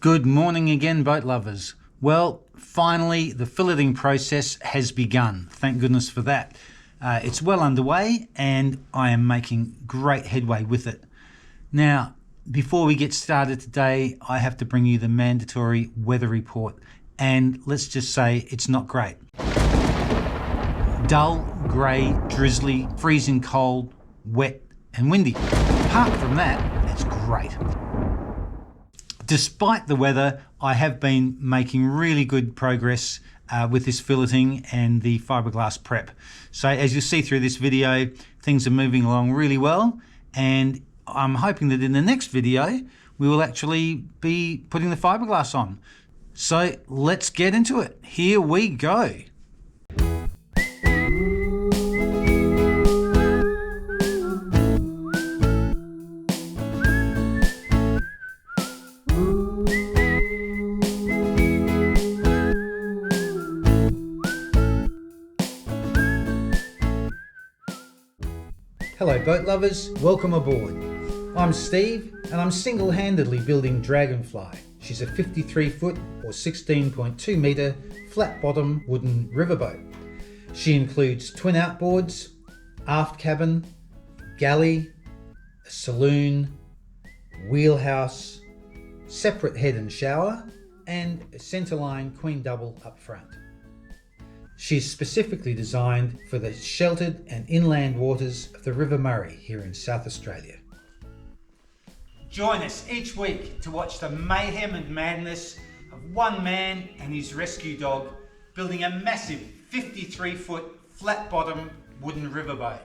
Good morning again, boat lovers. Well, finally, the filleting process has begun. Thank goodness for that. It's well underway and I am making great headway with it. Now, before we get started today, I have to bring you the mandatory weather report, and let's just say it's not great. Dull, grey, drizzly, freezing cold, wet and windy. Apart from that, it's great. Despite the weather, I have been making really good progress with this filleting and the fiberglass prep. So as you see through this video, things are moving along really well, and I'm hoping that in the next video, we will actually be putting the fiberglass on. So let's get into it. Here we go. Hello boat lovers, welcome aboard. I'm Steve and I'm single-handedly building Dragonfly. She's a 53 foot or 16.2 metre flat bottom wooden riverboat. She includes twin outboards, aft cabin, galley, a saloon, wheelhouse, separate head and shower, and a centerline queen double up front. She's specifically designed for the sheltered and inland waters of the River Murray here in South Australia. Join us each week to watch the mayhem and madness of one man and his rescue dog building a massive 53 foot flat bottom wooden riverboat.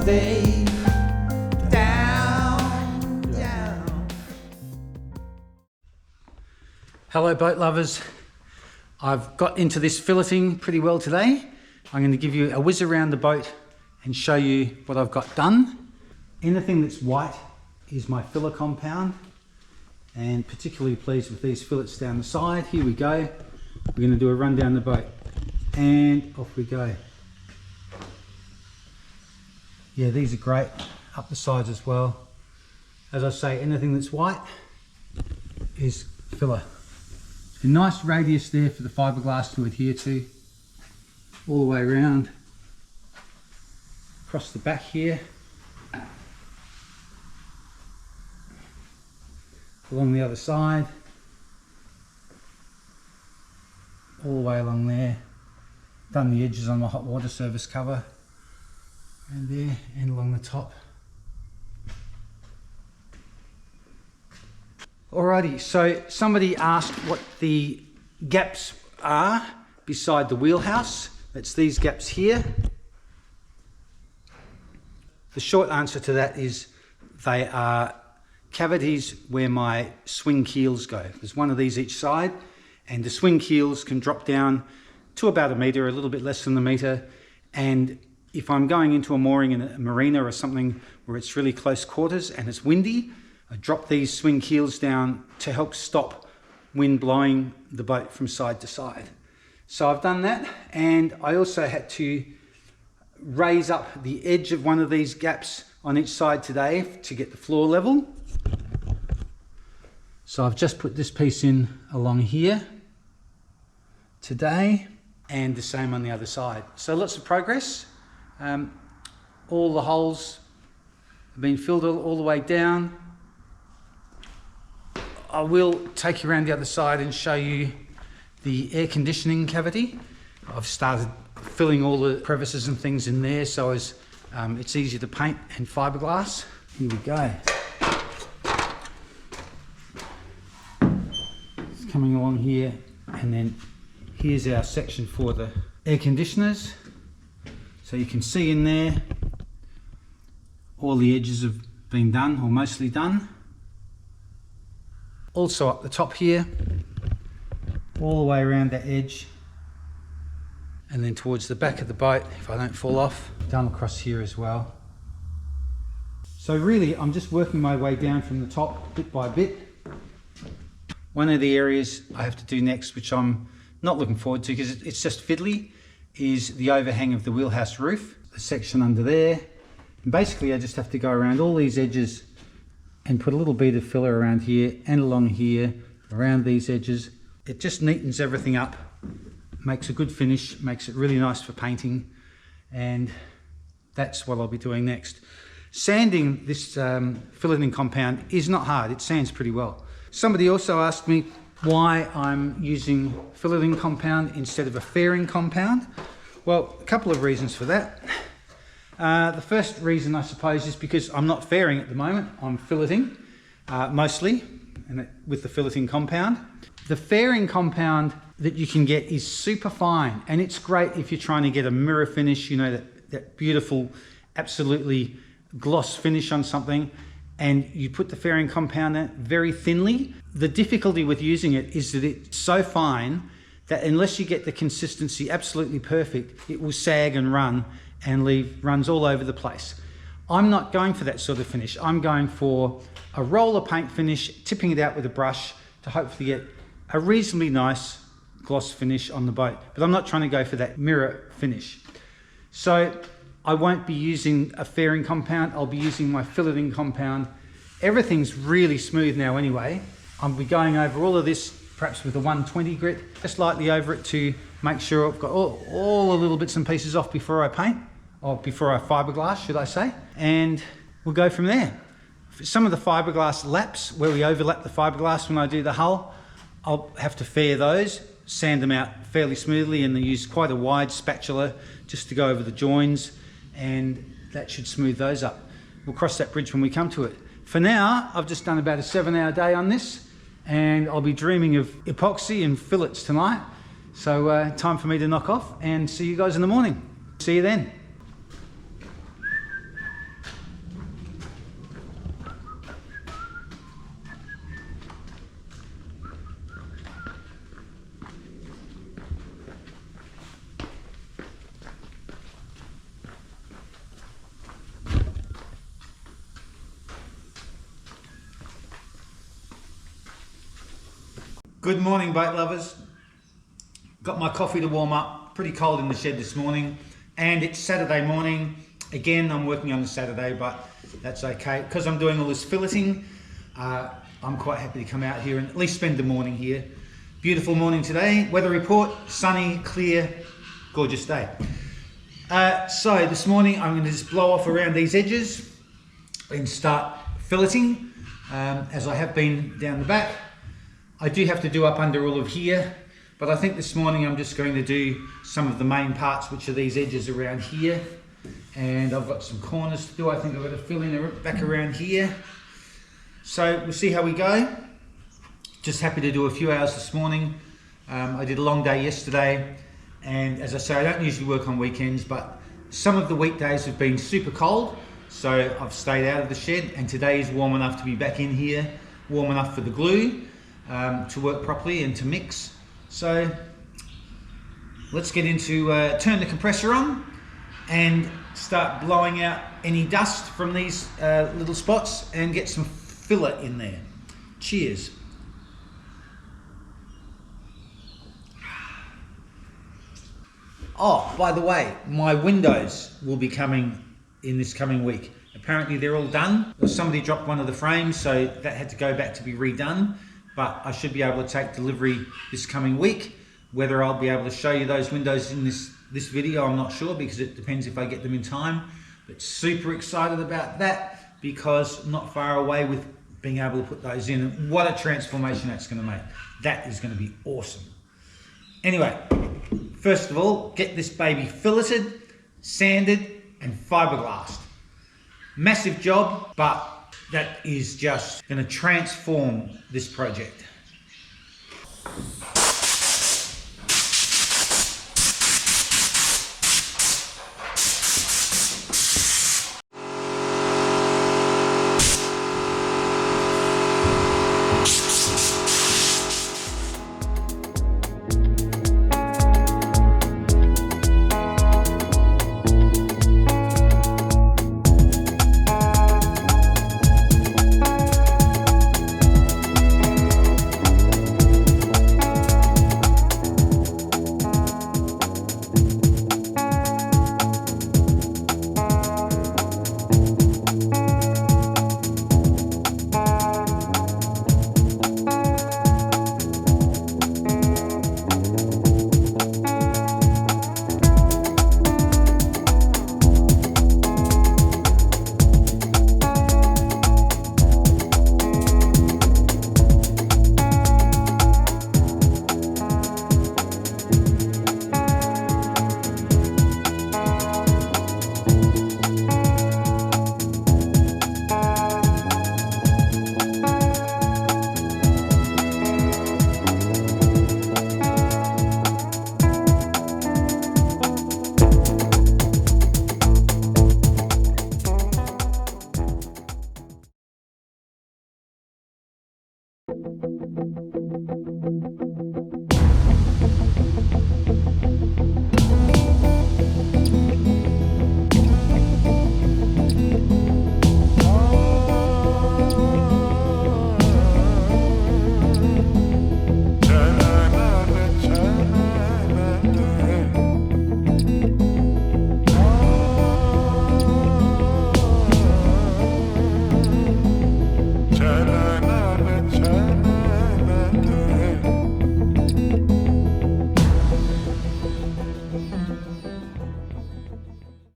stay down, down. Hello boat lovers. I've got into this filleting pretty well today. I'm going to give you a whiz around the boat and show you what I've got done. Anything that's white is my filler compound, and particularly pleased with these fillets down the side. Here we go. We're going to do a run down the boat and off we go. Yeah, these are great up the sides as well. As I say, anything that's white is filler. A nice radius there for the fiberglass to adhere to all the way around, across the back here, along the other side, all the way along there. Done the edges on the hot water service cover, and there, and along the top. Alrighty, so somebody asked what the gaps are beside the wheelhouse. That's these gaps here. The short answer to that is they are cavities where my swing keels go. There's one of these each side, and the swing keels can drop down to about a metre, a little bit less than a metre. And if I'm going into a mooring in a marina or something where it's really close quarters and it's windy, I drop these swing keels down to help stop wind blowing the boat from side to side. So I've done that, and I also had to raise up the edge of one of these gaps on each side today to get the floor level. So I've just put this piece in along here today, and the same on the other side. So lots of progress. All the holes have been filled all the way down. I will take you around the other side and show you the air conditioning cavity. I've started filling all the crevices and things in there so as it's easier to paint and fiberglass. Here we go. It's coming along here, and then here's our section for the air conditioners. So you can see in there all the edges have been done, or mostly done. Also up the top here, all the way around that edge, and then towards the back of the boat, if I don't fall off, down across here as well. So really, I'm just working my way down from the top bit by bit. One of the areas I have to do next, which I'm not looking forward to because it's just fiddly, is the overhang of the wheelhouse roof, the section under there. And basically I just have to go around all these edges and put a little bead of filler around here and along here, around these edges. It just neatens everything up, makes a good finish, makes it really nice for painting, and that's what I'll be doing next. Sanding this filleting compound is not hard, it sands pretty well. Somebody also asked me why I'm using filleting compound instead of a fairing compound. Well, a couple of reasons for that. The first reason, I suppose, is because I'm not fairing at the moment. I'm filleting mostly, and with the filleting compound. The fairing compound that you can get is super fine, and it's great if you're trying to get a mirror finish, you know, that beautiful, absolutely gloss finish on something, and you put the fairing compound in very thinly. The difficulty with using it is that it's so fine that unless you get the consistency absolutely perfect, it will sag and run and leave runs all over the place. I'm not going for that sort of finish. I'm going for a roller paint finish, tipping it out with a brush to hopefully get a reasonably nice gloss finish on the boat. But I'm not trying to go for that mirror finish. So I won't be using a fairing compound. I'll be using my filleting compound. Everything's really smooth now anyway. I'll be going over all of this perhaps with a 120 grit, just lightly over it to make sure I've got all the little bits and pieces off before I paint, or before I fiberglass, should I say, and we'll go from there. Some of the fiberglass laps, where we overlap the fiberglass when I do the hull, I'll have to fair those, sand them out fairly smoothly, and then use quite a wide spatula just to go over the joins, and that should smooth those up. We'll cross that bridge when we come to it. For now, I've just done about a 7-hour day on this, and I'll be dreaming of epoxy and fillets tonight. So time for me to knock off and see you guys in the morning. See you then. Good morning, boat lovers. Got my coffee to warm up. Pretty cold in the shed this morning, and it's Saturday morning. Again, I'm working on a Saturday, but that's okay because I'm doing all this filleting. I'm quite happy to come out here and at least spend the morning here. Beautiful morning today. Weather report: sunny, clear, gorgeous day. So this morning I'm going to just blow off around these edges and start filleting, as I have been down the back. I do have to do up under all of here, but I think this morning I'm just going to do some of the main parts, which are these edges around here. And I've got some corners to do. I think I've got to fill in back around here. So we'll see how we go. Just happy to do a few hours this morning. I did a long day yesterday, and as I say, I don't usually work on weekends, but some of the weekdays have been super cold, so I've stayed out of the shed, and today is warm enough to be back in here, warm enough for the glue to work properly and to mix. So let's get into turn the compressor on and start blowing out any dust from these little spots and get some fillet in there. Cheers. Oh, by the way, my windows will be coming in this coming week. Apparently they're all done. Somebody dropped one of the frames, so that had to go back to be redone. But I should be able to take delivery this coming week. Whether I'll be able to show you those windows in this video, I'm not sure, because it depends if I get them in time. But super excited about that, because not far away with being able to put those in. What a transformation that's going to make. That is going to be awesome. Anyway, first of all, get this baby filleted, sanded, and fiberglassed. Massive job, but that is just going to transform this project.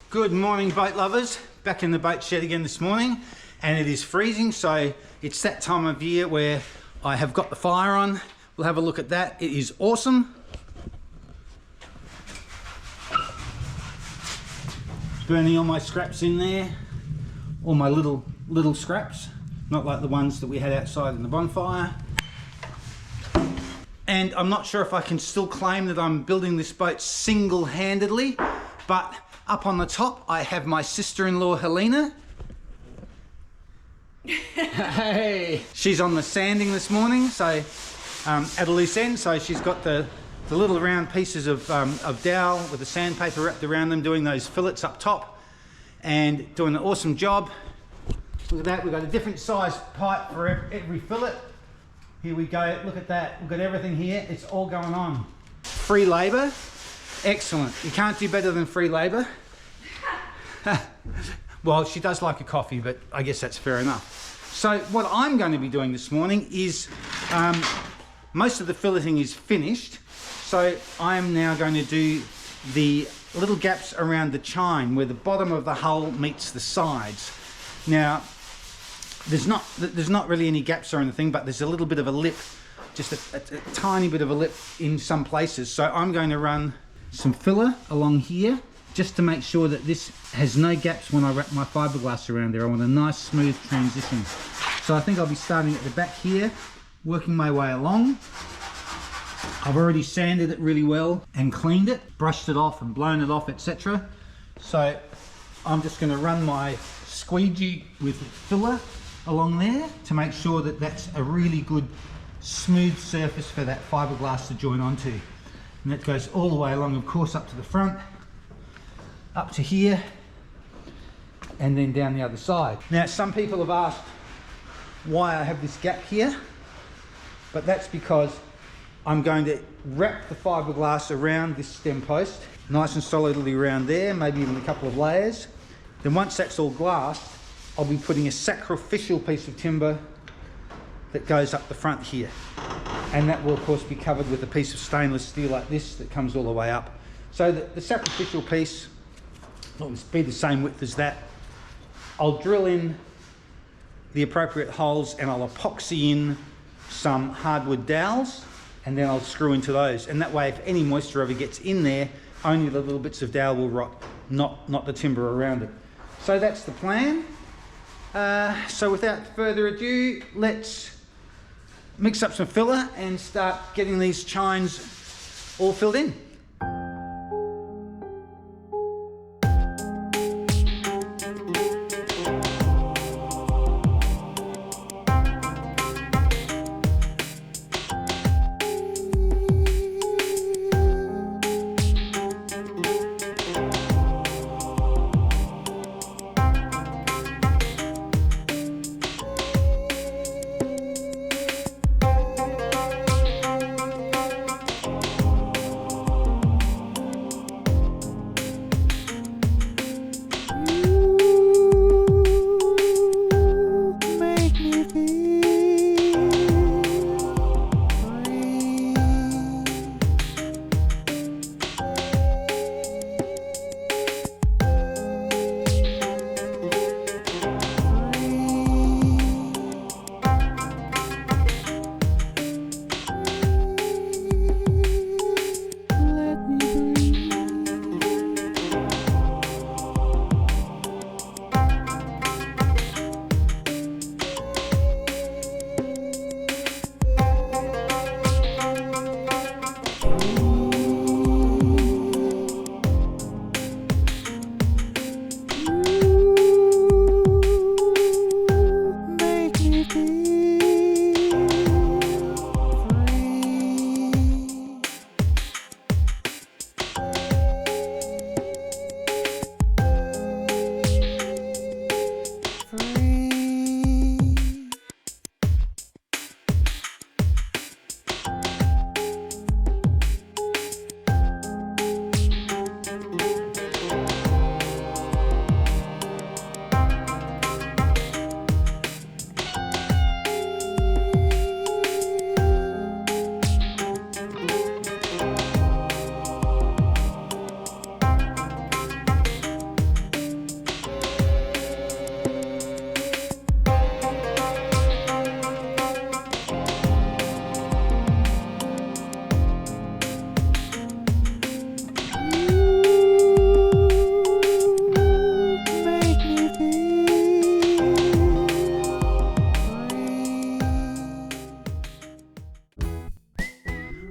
Good morning, boat lovers. Back in the boat shed again this morning, and it is freezing, so it's that time of year where I have got the fire on. We'll have a look at that. It is awesome. Burning all my scraps in there, all my little scraps, not like the ones that we had outside in the bonfire. And I'm not sure if I can still claim that I'm building this boat single-handedly, but up on the top I have my sister-in-law Helena. Hey! She's on the sanding this morning, so at a loose end, so she's got the little round pieces of dowel with the sandpaper wrapped around them, doing those fillets up top and doing an awesome job. Look at that, we've got a different size pipe for every fillet. Here we go, look at that. We've got everything here, it's all going on. Free labour, excellent. You can't do better than free labour. Well, she does like a coffee, but I guess that's fair enough. So what I'm going to be doing this morning is, most of the filleting is finished. So I'm now going to do the little gaps around the chine where the bottom of the hull meets the sides. Now, there's not really any gaps or anything, but there's a little bit of a lip, just a tiny bit of a lip in some places. So I'm going to run some filler along here just to make sure that this has no gaps when I wrap my fiberglass around there. I want a nice smooth transition. So I think I'll be starting at the back here, working my way along. I've already sanded it really well and cleaned it, brushed it off and blown it off, etc. So I'm just going to run my squeegee with filler along there to make sure that that's a really good smooth surface for that fiberglass to join onto. And that goes all the way along, of course, up to the front, up to here, and then down the other side. Now, some people have asked why I have this gap here, but that's because I'm going to wrap the fiberglass around this stem post, nice and solidly around there, maybe even a couple of layers. Then once that's all glassed, I'll be putting a sacrificial piece of timber that goes up the front here. And that will of course be covered with a piece of stainless steel like this that comes all the way up. So the sacrificial piece will be the same width as that. I'll drill in the appropriate holes and I'll epoxy in some hardwood dowels, and then I'll screw into those. And that way, if any moisture ever gets in there, only the little bits of dowel will rot, not the timber around it. So that's the plan. So without further ado, let's mix up some filler and start getting these chines all filled in.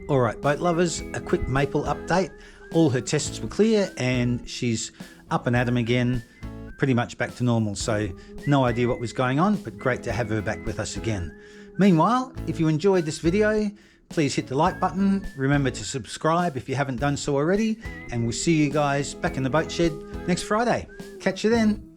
Alright boat lovers, a quick maple update. All her tests were clear and she's up and at 'em again, pretty much back to normal, so no idea what was going on, but great to have her back with us again. Meanwhile, if you enjoyed this video, please hit the like button, remember to subscribe if you haven't done so already, and we'll see you guys back in the boat shed next Friday. Catch you then.